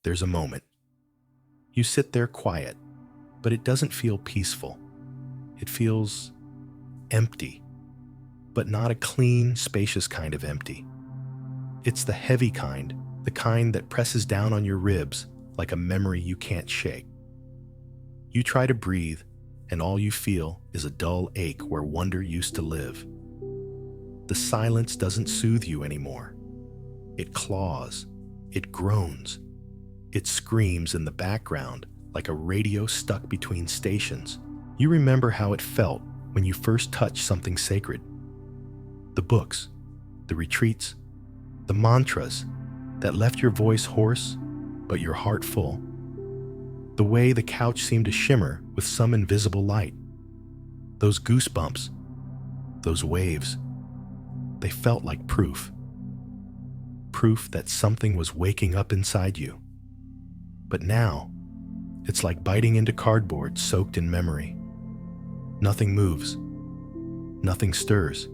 There's a moment. You sit there quiet, but it doesn't feel peaceful. It feels empty, but not a clean, spacious kind of empty. It's the heavy kind, the kind that presses down on your ribs like a memory you can't shake. You try to breathe, and all you feel is a dull ache where wonder used to live. The silence doesn't soothe you anymore. It claws, it groans, it screams in the background like a radio stuck between stations. You remember how it felt when you first touched something sacred. The books, the retreats, the mantras that left your voice hoarse but your heart full. The way the couch seemed to shimmer with some invisible light. Those goosebumps, those waves, they felt like proof. Proof that something was waking up inside you. But now, it's like biting into cardboard soaked in memory. Nothing moves. Nothing stirs.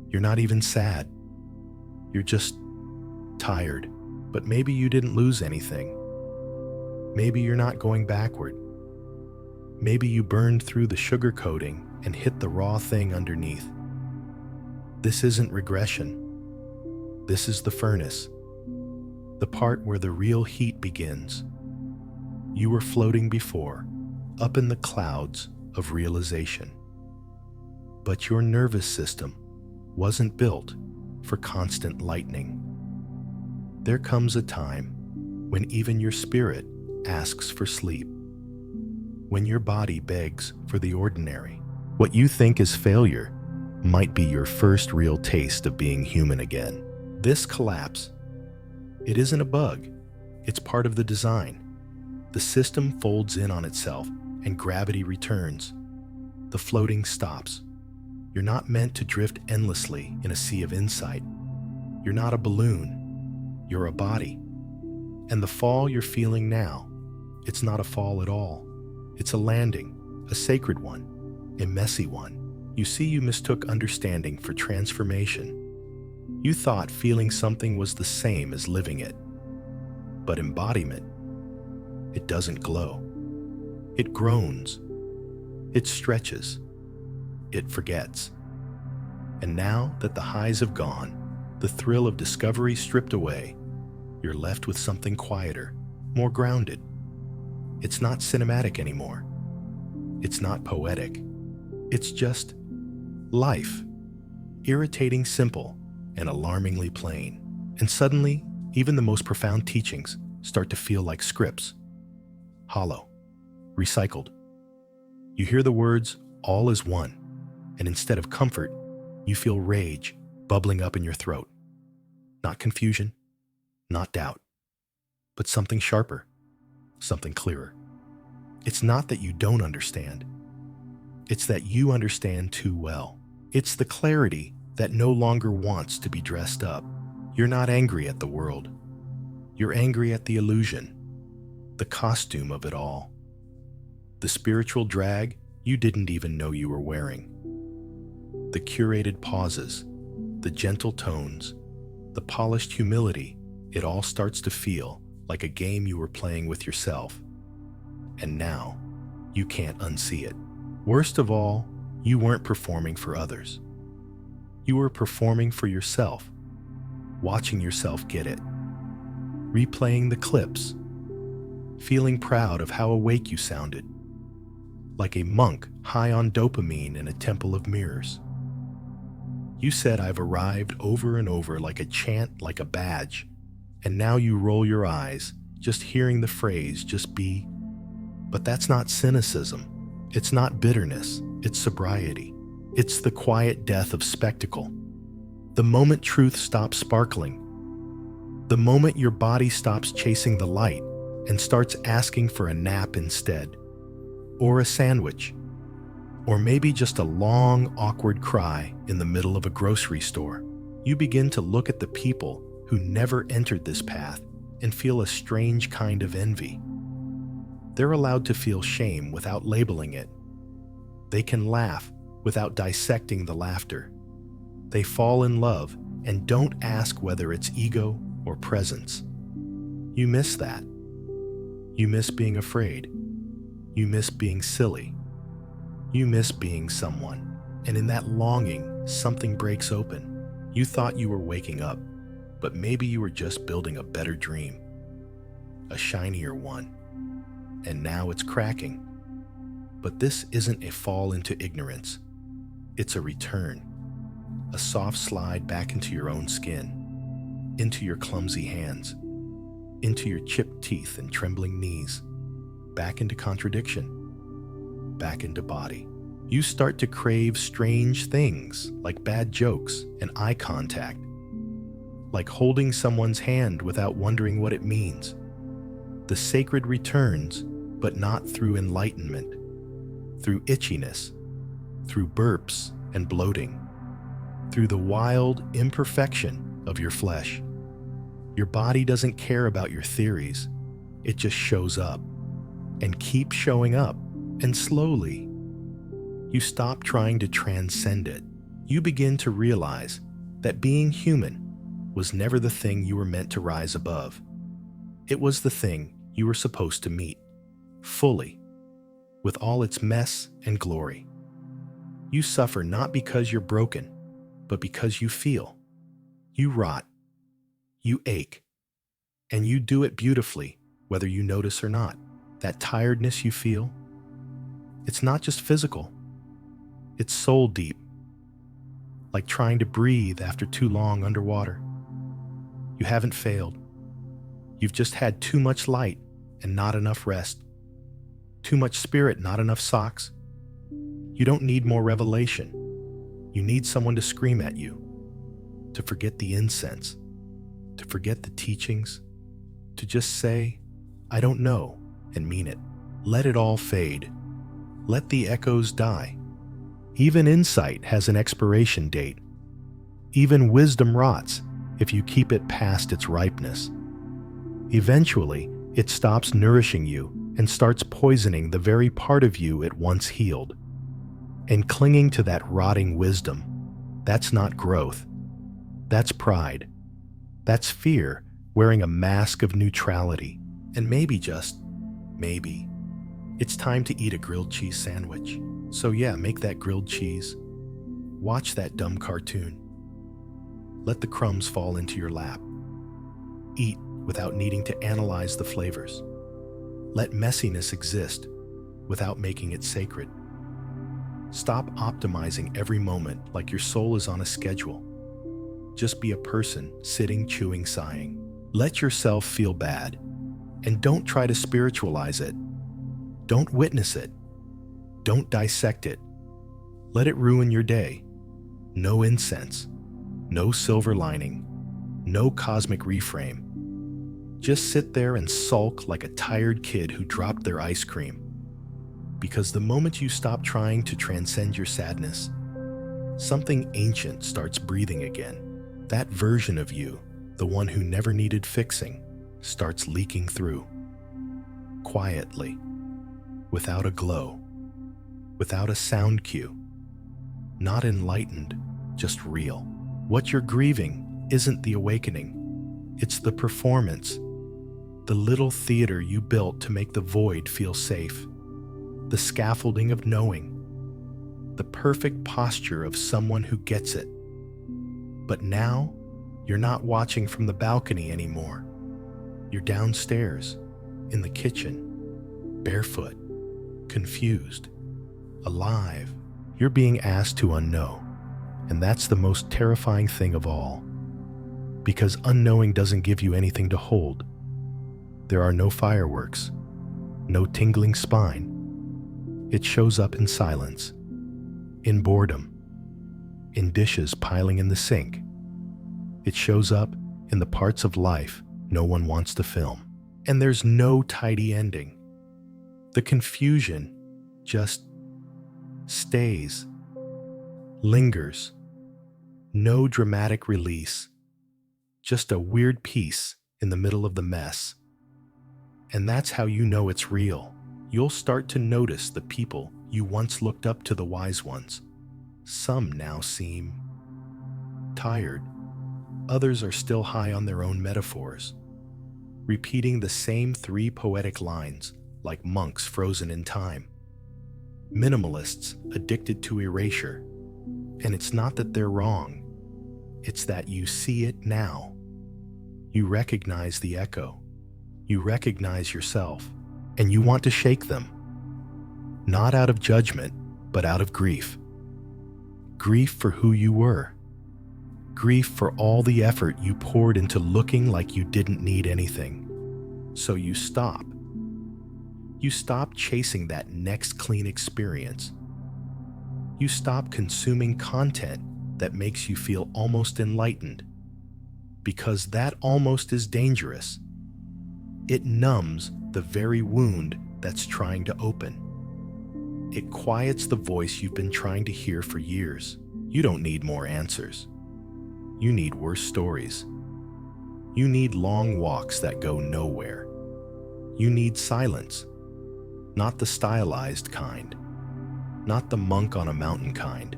You're not even sad. You're just tired. But maybe you didn't lose anything. Maybe you're not going backward. Maybe you burned through the sugar coating and hit the raw thing underneath. This isn't regression. This is the furnace. The part where the real heat begins. You were floating before, up in the clouds of realization. But your nervous system wasn't built for constant lightning. There comes a time when even your spirit asks for sleep. When your body begs for the ordinary. What you think is failure might be your first real taste of being human again. This collapse, it isn't a bug. It's part of the design. The system folds in on itself and gravity returns. The floating stops. You're not meant to drift endlessly in a sea of insight. You're not a balloon. You're a body. And the fall you're feeling now, it's not a fall at all. It's a landing, a sacred one, a messy one. You see, you mistook understanding for transformation. You thought feeling something was the same as living it. But embodiment, it doesn't glow. It groans. It stretches. It forgets. And now that the highs have gone, the thrill of discovery stripped away, you're left with something quieter, more grounded. It's not cinematic anymore. It's not poetic. It's just life. Irritating simple and alarmingly plain. And suddenly, even the most profound teachings start to feel like scripts. Hollow. Recycled. You hear the words, all is one. And instead of comfort, you feel rage bubbling up in your throat. Not confusion, not doubt, but something sharper, something clearer. It's not that you don't understand. It's that you understand too well. It's the clarity that no longer wants to be dressed up. You're not angry at the world. You're angry at the illusion, the costume of it all. The spiritual drag you didn't even know you were wearing. The curated pauses, the gentle tones, the polished humility, it all starts to feel like a game you were playing with yourself. And now, you can't unsee it. Worst of all, you weren't performing for others. You were performing for yourself, watching yourself get it, replaying the clips, feeling proud of how awake you sounded, like a monk high on dopamine in a temple of mirrors. You said I've arrived over and over like a chant, like a badge, and now you roll your eyes, just hearing the phrase, just be. But that's not cynicism. It's not bitterness. It's sobriety. It's the quiet death of spectacle. The moment truth stops sparkling. The moment your body stops chasing the light and starts asking for a nap instead. Or a sandwich. Or maybe just a long, awkward cry in the middle of a grocery store. You begin to look at the people who never entered this path and feel a strange kind of envy. They're allowed to feel shame without labeling it. They can laugh without dissecting the laughter. They fall in love and don't ask whether it's ego or presence. You miss that. You miss being afraid. You miss being silly. You miss being someone. And in that longing, something breaks open. You thought you were waking up, but maybe you were just building a better dream, a shinier one. And now it's cracking. But this isn't a fall into ignorance. It's a return, a soft slide back into your own skin, into your clumsy hands, into your chipped teeth and trembling knees, back into contradiction, back into body. You start to crave strange things like bad jokes and eye contact, like holding someone's hand without wondering what it means. The sacred returns, but not through enlightenment, through itchiness, through burps and bloating, through the wild imperfection of your flesh. Your body doesn't care about your theories. It just shows up and keeps showing up. And slowly, you stop trying to transcend it. You begin to realize that being human was never the thing you were meant to rise above. It was the thing you were supposed to meet, fully, with all its mess and glory. You suffer not because you're broken, but because you feel. You rot. You ache. And you do it beautifully, whether you notice or not. That tiredness you feel, it's not just physical. It's soul deep, like trying to breathe after too long underwater. You haven't failed. You've just had too much light and not enough rest. Too much spirit, not enough socks. You don't need more revelation. You need someone to scream at you, to forget the incense, to forget the teachings, to just say, I don't know, and mean it. Let it all fade. Let the echoes die. Even insight has an expiration date. Even wisdom rots if you keep it past its ripeness. Eventually, it stops nourishing you and starts poisoning the very part of you it once healed. And clinging to that rotting wisdom, that's not growth. That's pride. That's fear wearing a mask of neutrality. And maybe, just maybe, it's time to eat a grilled cheese sandwich. So yeah, make that grilled cheese. Watch that dumb cartoon. Let the crumbs fall into your lap. Eat without needing to analyze the flavors. Let messiness exist without making it sacred. Stop optimizing every moment like your soul is on a schedule. Just be a person sitting, chewing, sighing. Let yourself feel bad, and don't try to spiritualize it. Don't witness it. Don't dissect it. Let it ruin your day. No incense, no silver lining, no cosmic reframe. Just sit there and sulk like a tired kid who dropped their ice cream. Because the moment you stop trying to transcend your sadness, something ancient starts breathing again. That version of you, the one who never needed fixing, starts leaking through. Quietly, without a glow, without a sound cue. Not enlightened, just real. What you're grieving isn't the awakening. It's the performance. The little theater you built to make the void feel safe. The scaffolding of knowing. The perfect posture of someone who gets it. But now, you're not watching from the balcony anymore. You're downstairs, in the kitchen, barefoot, confused, alive. You're being asked to unknow, and that's the most terrifying thing of all. Because unknowing doesn't give you anything to hold. There are no fireworks, no tingling spine. It shows up in silence, in boredom, in dishes piling in the sink. It shows up in the parts of life no one wants to film. And there's no tidy ending. The confusion just stays, lingers. No dramatic release, just a weird piece in the middle of the mess. And that's how you know it's real. You'll start to notice the people you once looked up to, the wise ones. Some now seem tired. Others are still high on their own metaphors. repeating the same 3 poetic lines like monks frozen in time. Minimalists addicted to erasure. And it's not that they're wrong, it's that you see it now. You recognize the echo. You recognize yourself, and you want to shake them. Not out of judgment, but out of grief. Grief for who you were. Grief for all the effort you poured into looking like you didn't need anything. So you stop. You stop chasing that next clean experience. You stop consuming content that makes you feel almost enlightened, because that almost is dangerous. It numbs the very wound that's trying to open. It quiets the voice you've been trying to hear for years. You don't need more answers. You need worse stories. You need long walks that go nowhere. You need silence, not the stylized kind, not the monk on a mountain kind.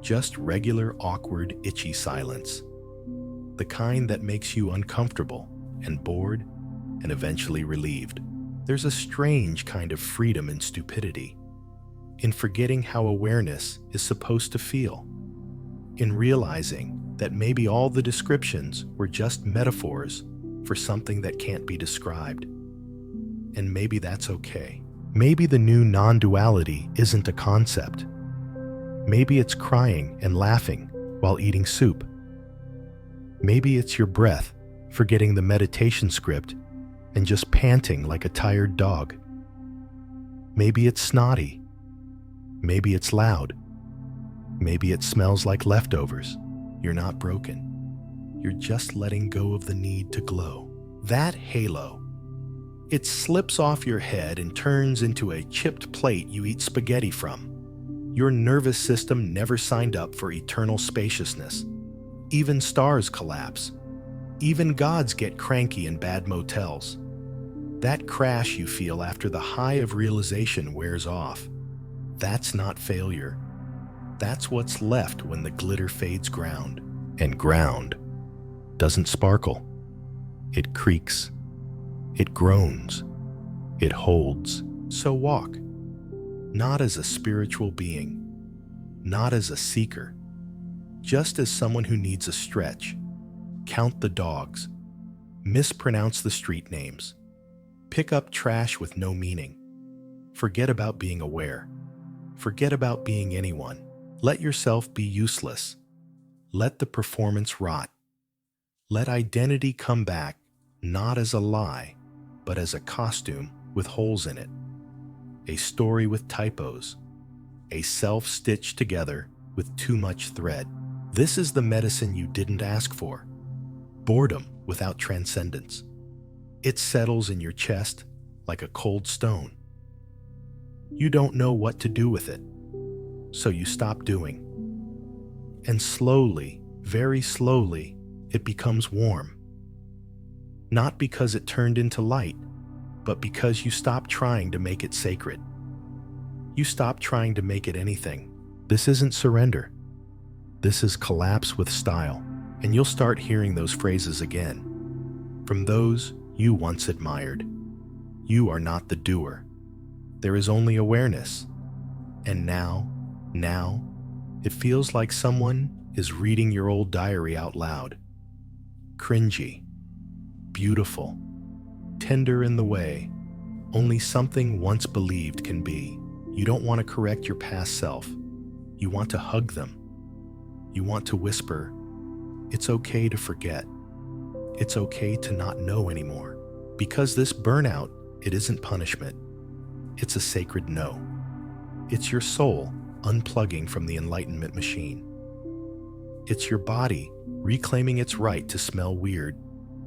Just regular, awkward, itchy silence. The kind that makes you uncomfortable and bored and eventually relieved. There's a strange kind of freedom in stupidity, in forgetting how awareness is supposed to feel, in realizing that maybe all the descriptions were just metaphors for something that can't be described. And maybe that's okay. Maybe the new non-duality isn't a concept. Maybe it's crying and laughing while eating soup. Maybe it's your breath forgetting the meditation script and just panting like a tired dog. Maybe it's snotty. Maybe it's loud. Maybe it smells like leftovers. You're not broken. You're just letting go of the need to glow. That halo, it slips off your head and turns into a chipped plate you eat spaghetti from. Your nervous system never signed up for eternal spaciousness. Even stars collapse. Even gods get cranky in bad motels. That crash you feel after the high of realization wears off. That's not failure. That's what's left when the glitter fades ground. And ground doesn't sparkle. It creaks. It groans. It holds. So walk. Not as a spiritual being. Not as a seeker. Just as someone who needs a stretch. Count the dogs. Mispronounce the street names. Pick up trash with no meaning. Forget about being aware. Forget about being anyone. Let yourself be useless. Let the performance rot. Let identity come back, not as a lie, but as a costume with holes in it. A story with typos. A self stitched together with too much thread. This is the medicine you didn't ask for. Boredom without transcendence. It settles in your chest like a cold stone. You don't know what to do with it, so you stop doing. And slowly, very slowly, it becomes warm. Not because it turned into light, but because you stop trying to make it sacred. You stop trying to make it anything. This isn't surrender. This is collapse with style. And you'll start hearing those phrases again, from those you once admired. You are not the doer. There is only awareness. And now, it feels like someone is reading your old diary out loud. Cringy, beautiful, tender in the way only something once believed can be. You don't want to correct your past self. You want to hug them. You want to whisper, it's okay to forget. It's okay to not know anymore. Because this burnout, it isn't punishment. It's a sacred no. It's your soul unplugging from the Enlightenment machine. It's your body reclaiming its right to smell weird,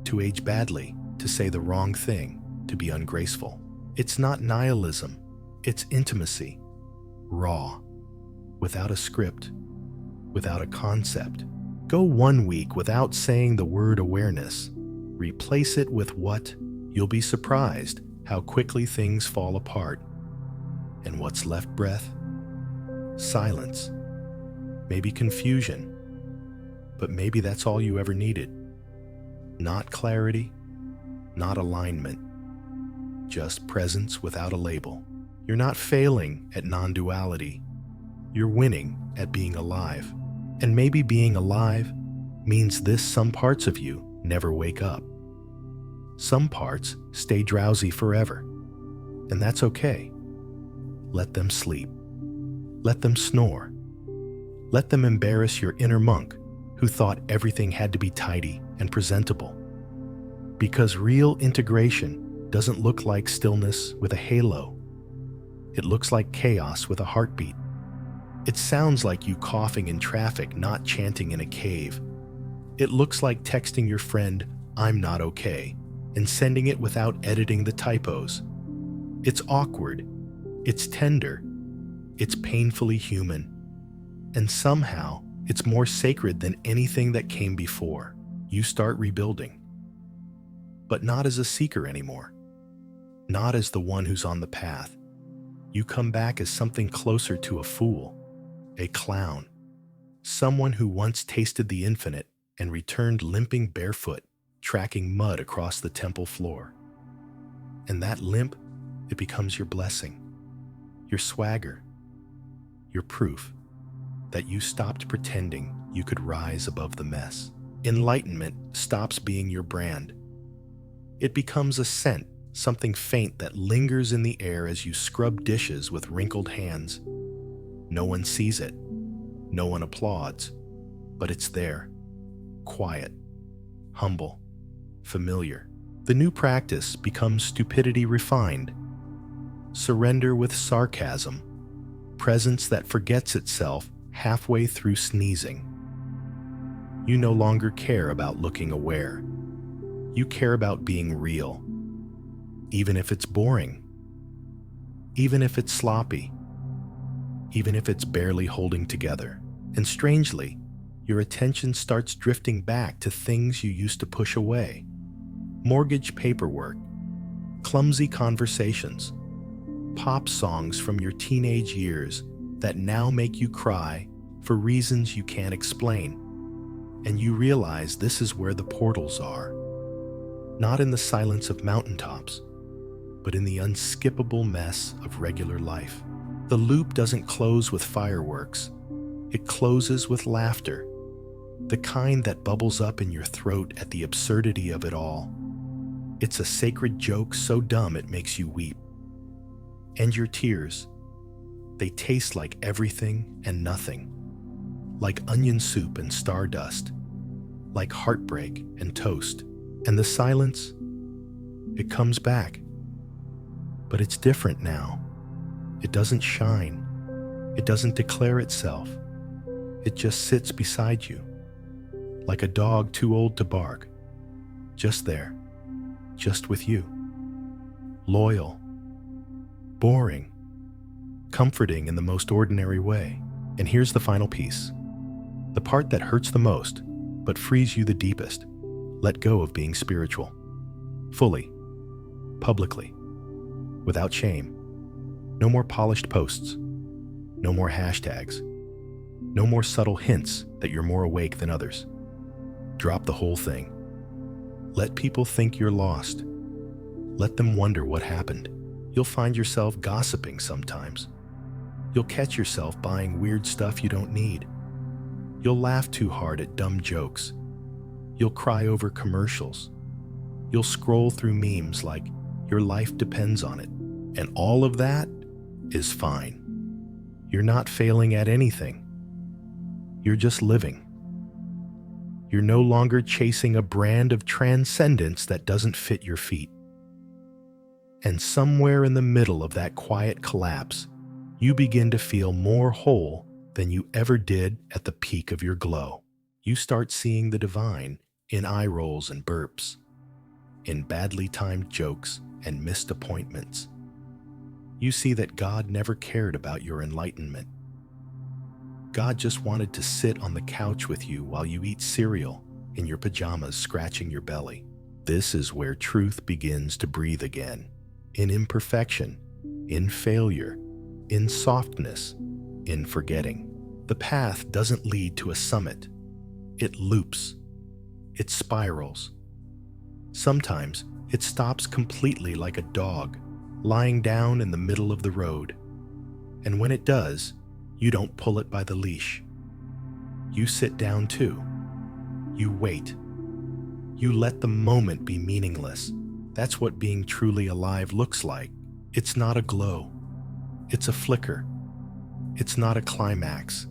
to age badly, to say the wrong thing, to be ungraceful. It's not nihilism. It's intimacy. Raw. Without a script. Without a concept. Go 1 week without saying the word awareness. Replace it with what? You'll be surprised how quickly things fall apart. And what's left? Breath? Silence. Maybe confusion. But maybe that's all you ever needed. Not clarity, not alignment, just presence without a label. You're not failing at non-duality. You're winning at being alive. And maybe being alive means some parts of you never wake up. Some parts stay drowsy forever. And that's okay. Let them sleep. Let them snore. Let them embarrass your inner monk who thought everything had to be tidy and presentable. Because real integration doesn't look like stillness with a halo. It looks like chaos with a heartbeat. It sounds like you coughing in traffic, not chanting in a cave. It looks like texting your friend, "I'm not okay," and sending it without editing the typos. It's awkward. It's tender. It's painfully human. And somehow, it's more sacred than anything that came before. You start rebuilding. But not as a seeker anymore. Not as the one who's on the path. You come back as something closer to a fool, a clown, someone who once tasted the infinite and returned limping barefoot, tracking mud across the temple floor. And that limp, it becomes your blessing, your swagger, your proof that you stopped pretending you could rise above the mess. Enlightenment stops being your brand. It becomes a scent, something faint that lingers in the air as you scrub dishes with wrinkled hands. No one sees it. No one applauds. But it's there. Quiet. Humble. Familiar. The new practice becomes stupidity refined. Surrender with sarcasm. Presence that forgets itself halfway through sneezing. You no longer care about looking aware. You care about being real. Even if it's boring. Even if it's sloppy. Even if it's barely holding together. And strangely, your attention starts drifting back to things you used to push away. Mortgage paperwork. Clumsy conversations. Pop songs from your teenage years that now make you cry for reasons you can't explain. And you realize this is where the portals are. Not in the silence of mountaintops, but in the unskippable mess of regular life. The loop doesn't close with fireworks. It closes with laughter, the kind that bubbles up in your throat at the absurdity of it all. It's a sacred joke so dumb it makes you weep. And your tears, they taste like everything and nothing, like onion soup and stardust, like heartbreak and toast. And the silence, it comes back. But it's different now. It doesn't shine. It doesn't declare itself. It just sits beside you, like a dog too old to bark, just there, just with you. Loyal, boring, comforting in the most ordinary way. And here's the final piece, the part that hurts the most, but frees you the deepest. Let go of being spiritual, fully, publicly, without shame. No more polished posts, no more hashtags, no more subtle hints that you're more awake than others. Drop the whole thing. Let people think you're lost. Let them wonder what happened. You'll find yourself gossiping sometimes. You'll catch yourself buying weird stuff you don't need. You'll laugh too hard at dumb jokes. You'll cry over commercials. You'll scroll through memes like your life depends on it. And all of that is fine. You're not failing at anything. You're just living. You're no longer chasing a brand of transcendence that doesn't fit your feet. And somewhere in the middle of that quiet collapse, you begin to feel more whole than you ever did at the peak of your glow. You start seeing the divine in eye rolls and burps, in badly timed jokes and missed appointments. You see that God never cared about your enlightenment. God just wanted to sit on the couch with you while you eat cereal in your pajamas, scratching your belly. This is where truth begins to breathe again. In imperfection, in failure, in softness, in forgetting. The path doesn't lead to a summit. It loops. It spirals. Sometimes It stops completely like a dog, lying down in the middle of the road. And when it does, you don't pull it by the leash. You sit down too. You wait. You let the moment be meaningless. That's what being truly alive looks like. It's not a glow. It's a flicker. It's not a climax.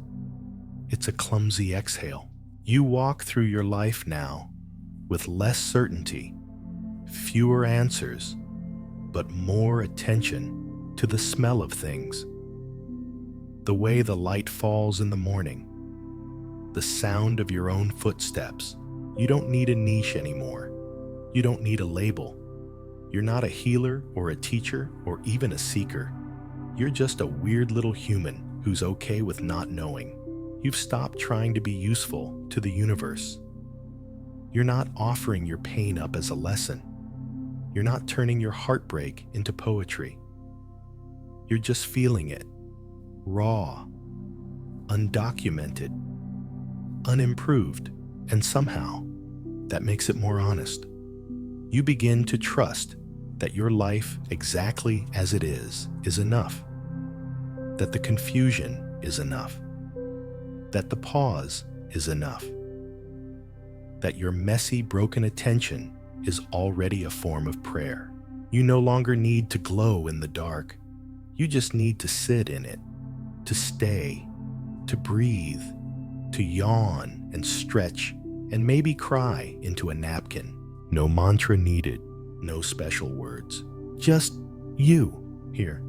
It's a clumsy exhale. You walk through your life now with less certainty, fewer answers, but more attention to the smell of things. The way the light falls in the morning, the sound of your own footsteps. You don't need a niche anymore. You don't need a label. You're not a healer or a teacher or even a seeker. You're just a weird little human who's okay with not knowing. You've stopped trying to be useful to the universe. You're not offering your pain up as a lesson. You're not turning your heartbreak into poetry. You're just feeling it, raw, undocumented, unimproved, and somehow that makes it more honest. You begin to trust that your life exactly as it is enough, that the confusion is enough, that the pause is enough, that your messy, broken attention is already a form of prayer. You no longer need to glow in the dark. You just need to sit in it, to stay, to breathe, to yawn and stretch, and maybe cry into a napkin. No mantra needed, no special words. Just you here,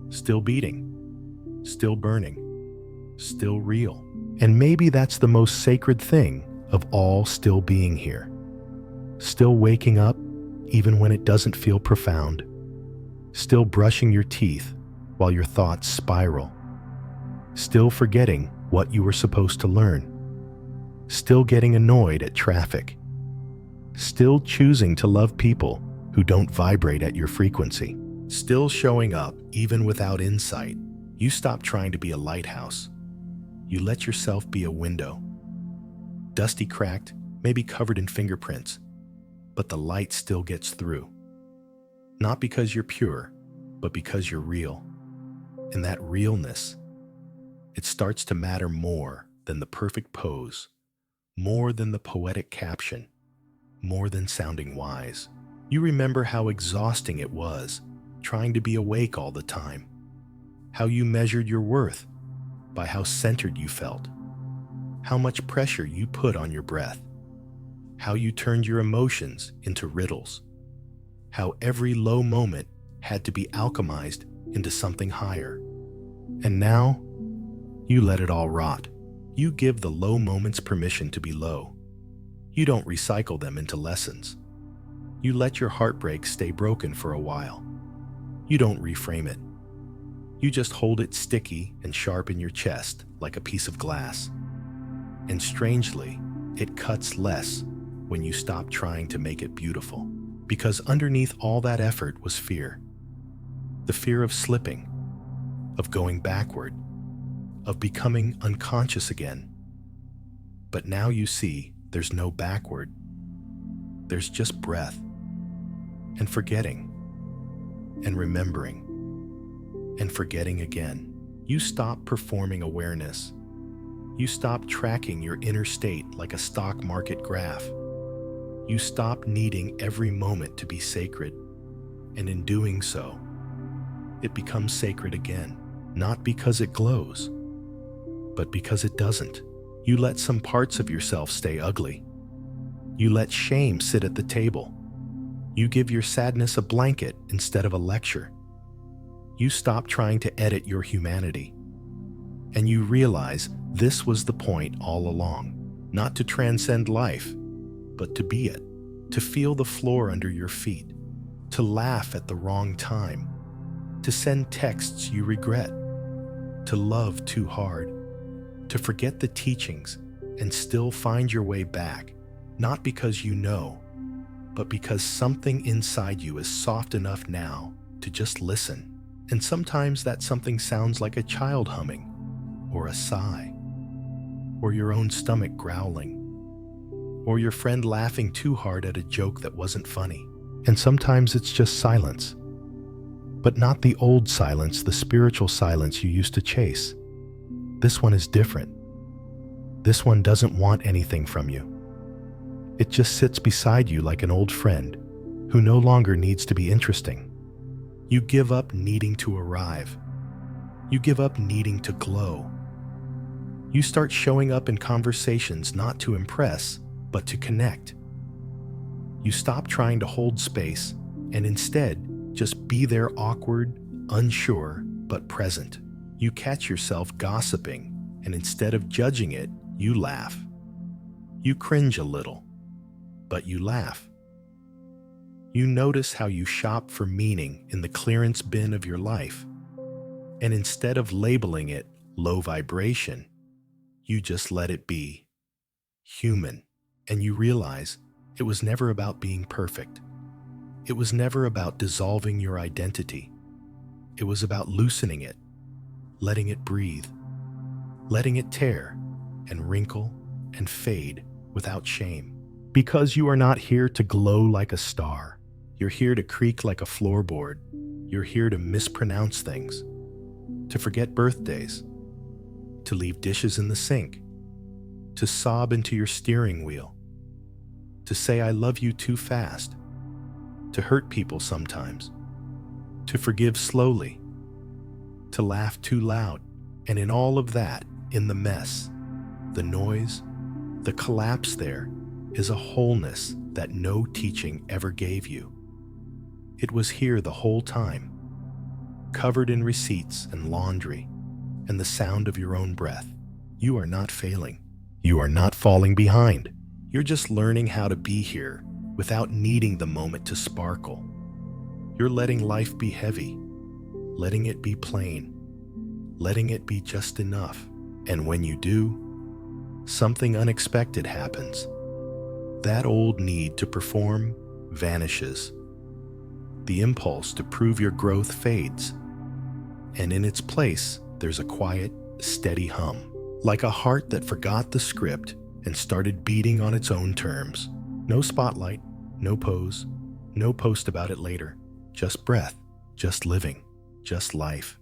still beating, still burning, still real. And maybe that's the most sacred thing of all, still being here. Still waking up even when it doesn't feel profound. Still brushing your teeth while your thoughts spiral. Still forgetting what you were supposed to learn. Still getting annoyed at traffic. Still choosing to love people who don't vibrate at your frequency. Still showing up even without insight. You stop trying to be a lighthouse. You let yourself be a window. Dusty, cracked, maybe covered in fingerprints, but the light still gets through. Not because you're pure, but because you're real. And that realness, it starts to matter more than the perfect pose, more than the poetic caption, more than sounding wise. You remember how exhausting it was trying to be awake all the time, how you measured your worth by how centered you felt, how much pressure you put on your breath, how you turned your emotions into riddles, how every low moment had to be alchemized into something higher. And now, you let it all rot. You give the low moments permission to be low. You don't recycle them into lessons. You let your heartbreak stay broken for a while. You don't reframe it. You just hold it sticky and sharp in your chest like a piece of glass. And strangely, it cuts less when you stop trying to make it beautiful. Because underneath all that effort was fear. The fear of slipping, of going backward, of becoming unconscious again. But now you see there's no backward. There's just breath, and forgetting, and remembering, and forgetting again. You stop performing awareness. You stop tracking your inner state like a stock market graph. You stop needing every moment to be sacred, and in doing so, it becomes sacred again, not because it glows, but because it doesn't. You let some parts of yourself stay ugly. You let shame sit at the table. You give your sadness a blanket instead of a lecture. You stop trying to edit your humanity. And you realize this was the point all along, not to transcend life, but to be it, to feel the floor under your feet, to laugh at the wrong time, to send texts you regret, to love too hard, to forget the teachings and still find your way back, not because you know, but because something inside you is soft enough now to just listen. And sometimes that something sounds like a child humming, or a sigh, or your own stomach growling, or your friend laughing too hard at a joke that wasn't funny. And sometimes it's just silence. But not the old silence, the spiritual silence you used to chase. This one is different. This one doesn't want anything from you. It just sits beside you like an old friend who no longer needs to be interesting. You give up needing to arrive. You give up needing to glow. You start showing up in conversations not to impress, but to connect. You stop trying to hold space and instead just be there, awkward, unsure, but present. You catch yourself gossiping, and instead of judging it, you laugh. You cringe a little, but you laugh. You notice how you shop for meaning in the clearance bin of your life, and instead of labeling it low vibration, you just let it be human, and you realize it was never about being perfect. It was never about dissolving your identity. It was about loosening it, letting it breathe, letting it tear and wrinkle and fade without shame. Because you are not here to glow like a star. You're here to creak like a floorboard. You're here to mispronounce things, to forget birthdays, to leave dishes in the sink, to sob into your steering wheel, to say I love you too fast, to hurt people sometimes, to forgive slowly, to laugh too loud. And in all of that, in the mess, the noise, the collapse, there is a wholeness that no teaching ever gave you. It was here the whole time, covered in receipts and laundry and the sound of your own breath. You are not failing. You are not falling behind. You're just learning how to be here without needing the moment to sparkle. You're letting life be heavy, letting it be plain, letting it be just enough. And when you do, something unexpected happens. That old need to perform vanishes. The impulse to prove your growth fades. And in its place, there's a quiet, steady hum, like a heart that forgot the script and started beating on its own terms. No spotlight, no pose, no post about it later. Just breath, just living, just life.